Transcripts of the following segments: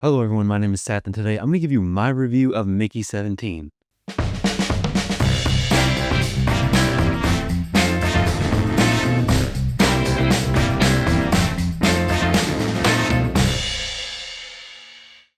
Hello everyone, my name is Seth, and today I'm going to give you my review of Mickey 17.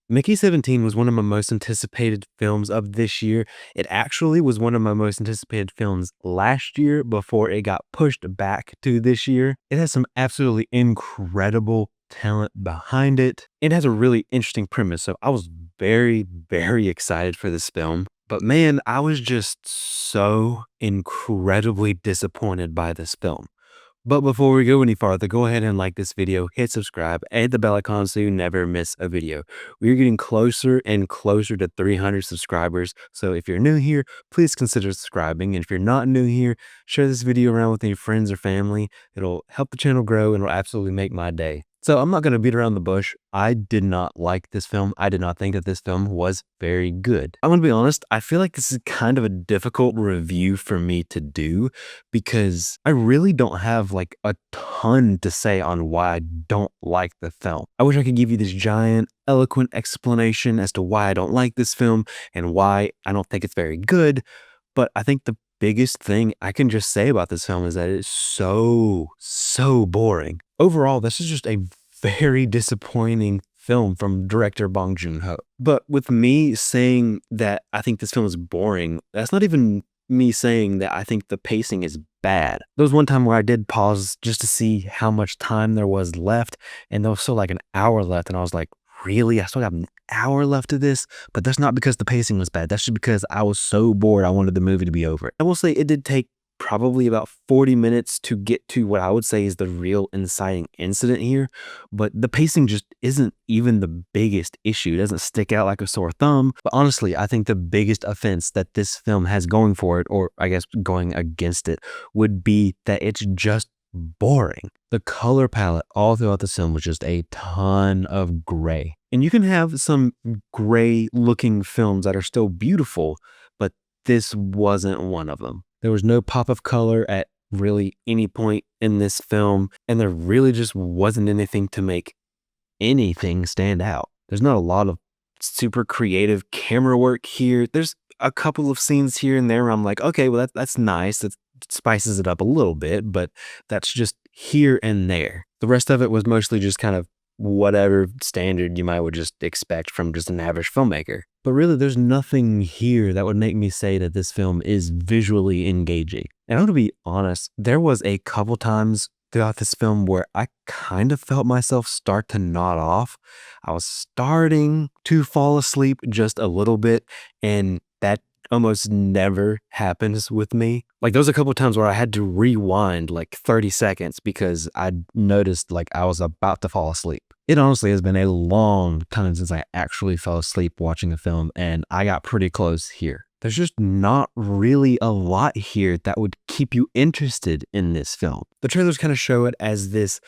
Mickey 17 was one of my most anticipated films of this year. It actually was one of my most anticipated films last year before it got pushed back to this year. It has some absolutely incredible talent behind it. It has a really interesting premise, so I was very excited for this film. But man, I was just so incredibly disappointed by this film. But before we go any farther, go ahead and like this video, hit subscribe, and hit the bell icon so you never miss a video. We're getting closer and closer to 300 subscribers. So if you're new here, please consider subscribing. And if you're not new here, share this video around with any friends or family. It'll help the channel grow and it'll absolutely make my day. So I'm not going to beat around the bush. I did not like this film. I did not think that this film was very good. I'm going to be honest. I feel like this is kind of a difficult review for me to do because I really don't have like a ton to say on why I don't like the film. I wish I could give you this giant, eloquent explanation as to why I don't like this film and why I don't think it's very good. But I think the biggest thing I can just say about this film is that it's so boring. Overall, this is just a very disappointing film from director Bong Joon-ho. But with me saying that I think this film is boring, that's not even me saying that I think the pacing is bad. There was one time where I did pause just to see how much time there was left, and there was still like an hour left, and I was like, really? I still got an hour left of this? But that's not because the pacing was bad. That's just because I was so bored I wanted the movie to be over. I will say it did take probably about 40 minutes to get to what I would say is the real inciting incident here, but the pacing just isn't even the biggest issue. It doesn't stick out like a sore thumb. But honestly, I think the biggest offense that this film has going for it, or I guess going against it, would be that it's just boring. The color palette all throughout the film was just a ton of gray. And you can have some gray looking films that are still beautiful, but this wasn't one of them. There was no pop of color at really any point in this film, and there really just wasn't anything to make anything stand out. There's not a lot of super creative camera work here. There's a couple of scenes here and there where I'm like, okay, well, that's nice. That spices it up a little bit, but that's just here and there. The rest of it was mostly just kind of whatever standard you might would just expect from just an average filmmaker. But really, there's nothing here that would make me say that this film is visually engaging. And I'm gonna be honest, there was a couple times throughout this film where I kind of felt myself start to nod off. I was starting to fall asleep just a little bit, and that almost never happens with me. Like, there was a couple of times where I had to rewind like 30 seconds because I noticed like I was about to fall asleep. It honestly has been a long time since I actually fell asleep watching a film, and I got pretty close here. There's just not really a lot here that would keep you interested in this film. The trailers kind of show it as this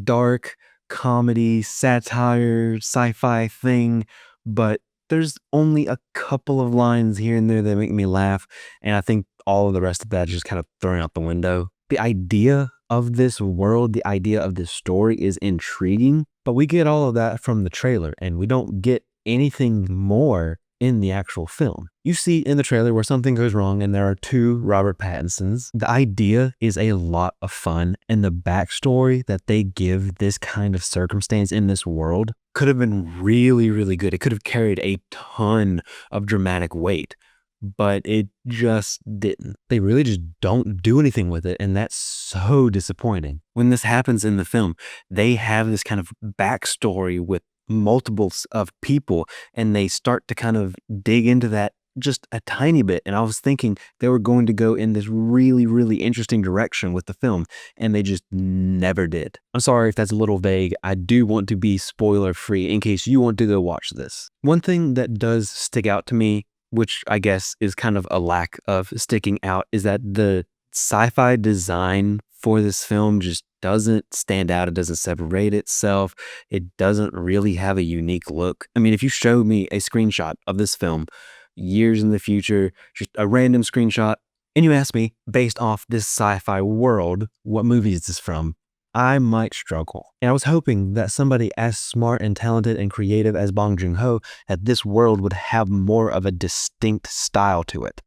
dark comedy, satire, sci-fi thing, but there's only a couple of lines here and there that make me laugh, and I think all of the rest of that is just kind of thrown out the window. The idea of this world, the idea of this story is intriguing, but we get all of that from the trailer, and we don't get anything more in the actual film. You see in the trailer where something goes wrong and there are two Robert Pattinsons. The idea is a lot of fun, and the backstory that they give this kind of circumstance in this world could have been really good. It could have carried a ton of dramatic weight, but it just didn't. They really just don't do anything with it, and that's so disappointing. When this happens in the film, they have this kind of backstory with multiples of people, and they start to kind of dig into that just a tiny bit. And I was thinking they were going to go in this really interesting direction with the film, and they just never did. I'm sorry if that's a little vague. I do want to be spoiler free in case you want to go watch this. One thing that does stick out to me, which I guess is kind of a lack of sticking out, is that the sci-fi design for this film just doesn't stand out. It doesn't separate itself. It doesn't really have a unique look. I mean, if you show me a screenshot of this film years in the future, just a random screenshot, and you ask me, based off this sci-fi world, what movie is this from? I might struggle. And I was hoping that somebody as smart and talented and creative as Bong Joon-ho, that this world would have more of a distinct style to it.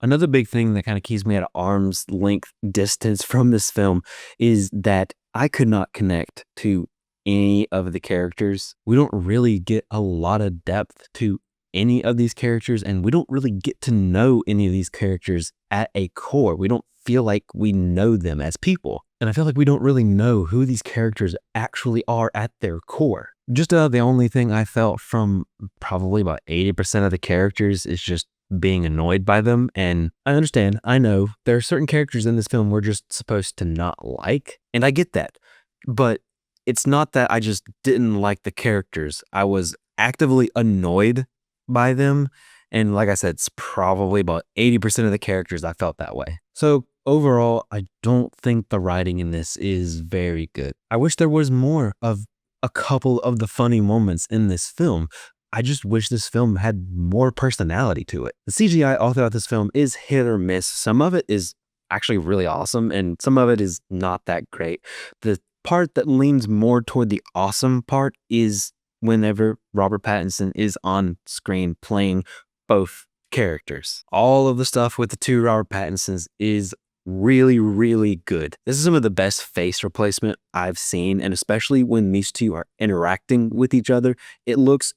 Another big thing that kind of keeps me at arm's length distance from this film is that I could not connect to any of the characters. We don't really get a lot of depth to any of these characters, and we don't really get to know any of these characters at a core. We don't feel like we know them as people. And I feel like we don't really know who these characters actually are at their core. Just the only thing I felt from probably about 80% of the characters is just being annoyed by them. And I understand, I know there are certain characters in this film we're just supposed to not like, and I get that. But it's not that I just didn't like the characters. I was actively annoyed by them. And like I said, it's probably about 80% of the characters I felt that way. So overall, I don't think the writing in this is very good. I wish there was more of a couple of the funny moments in this film. I just wish this film had more personality to it. The CGI all throughout this film is hit or miss. Some of it is actually really awesome, and some of it is not that great. The part that leans more toward the awesome part is whenever Robert Pattinson is on screen playing both characters. All of the stuff with the two Robert Pattinsons is really, really good. This is some of the best face replacement I've seen, and especially when these two are interacting with each other, it looks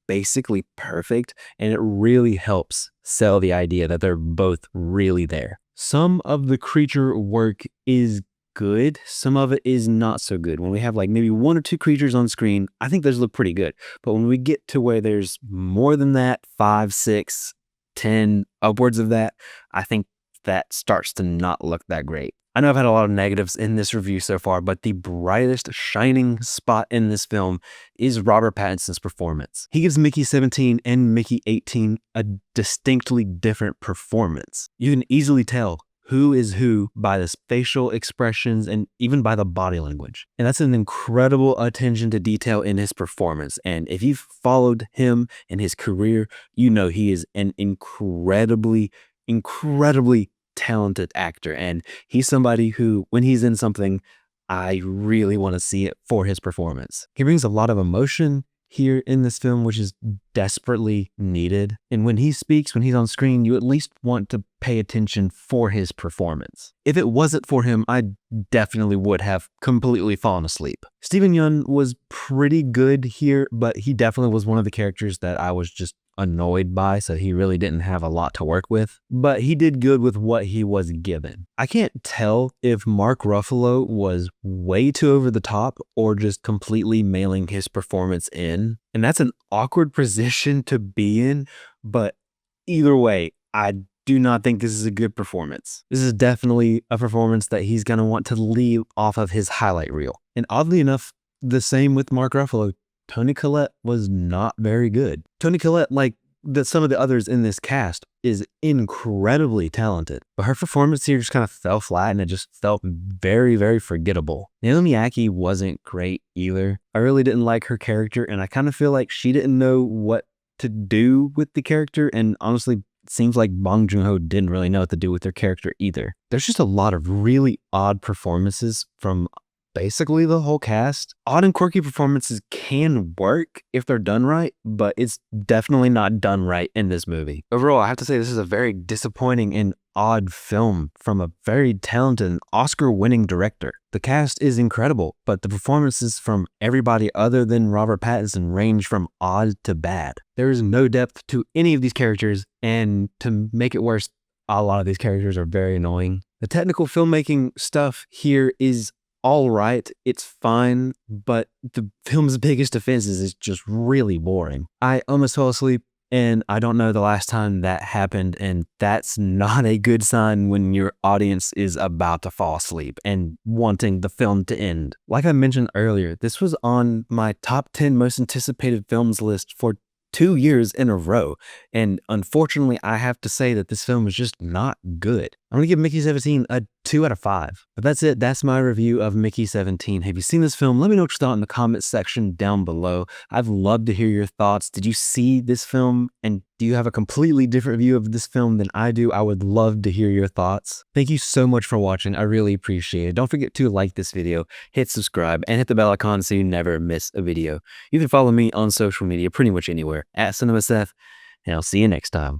basically perfect, and it really helps sell the idea that they're both really there. Some of the creature work is good, some of it is not so good. When we have like maybe one or two creatures on screen, I think those look pretty good. But when we get to where there's more than that, 5, 6, 10, upwards of that, I think that starts to not look that great. I know I've had a lot of negatives in this review so far, but the brightest shining spot in this film is Robert Pattinson's performance. He gives Mickey 17 and Mickey 18 a distinctly different performance. You can easily tell who is who by the facial expressions and even by the body language. And that's an incredible attention to detail in his performance. And if you've followed him and his career, you know he is an incredibly talented actor, and he's somebody who, when he's in something, I really want to see it for his performance. He brings a lot of emotion here in this film, which is desperately needed. And when he speaks, when he's on screen, you at least want to pay attention for his performance. If it wasn't for him, I definitely would have completely fallen asleep. Steven Yeun was pretty good here, but he definitely was one of the characters that I was just annoyed by, so he really didn't have a lot to work with, but he did good with what he was given. I can't tell if Mark Ruffalo was way too over the top or just completely mailing his performance in, and that's an awkward position to be in, but either way, I do not think this is a good performance. This is definitely a performance that he's going to want to leave off of his highlight reel. And oddly enough, the same with Mark Ruffalo. Toni Collette was not very good. Toni Collette, like some of the others in this cast, is incredibly talented, but her performance here just kind of fell flat, and it just felt very, very forgettable. Naomi Ackie wasn't great either. I really didn't like her character, and I kind of feel like she didn't know what to do with the character, and honestly, it seems like Bong Joon-ho didn't really know what to do with their character either. There's just a lot of really odd performances from basically the whole cast. Odd and quirky performances can work if they're done right, but it's definitely not done right in this movie. Overall, I have to say this is a very disappointing and odd film from a very talented and Oscar-winning director. The cast is incredible, but the performances from everybody other than Robert Pattinson range from odd to bad. There is no depth to any of these characters, and to make it worse, a lot of these characters are very annoying. The technical filmmaking stuff here is all right, it's fine, but the film's biggest offense is it's just really boring. I almost fell asleep, and I don't know the last time that happened, and that's not a good sign when your audience is about to fall asleep and wanting the film to end. Like I mentioned earlier, this was on my top 10 most anticipated films list for 2 years in a row, and unfortunately I have to say that this film is just not good. I'm gonna give Mickey 17 a 2 out of 5. But that's it, that's my review of Mickey 17. Have you seen this film? Let me know what you thought in the comment section down below. I'd love to hear your thoughts. Did you see this film and Do you have a completely different view of this film than I do? I would love to hear your thoughts. Thank you so much for watching. I really appreciate it. Don't forget to like this video, hit subscribe, and hit the bell icon so you never miss a video. You can follow me on social media pretty much anywhere at CinemaSeth, and I'll see you next time.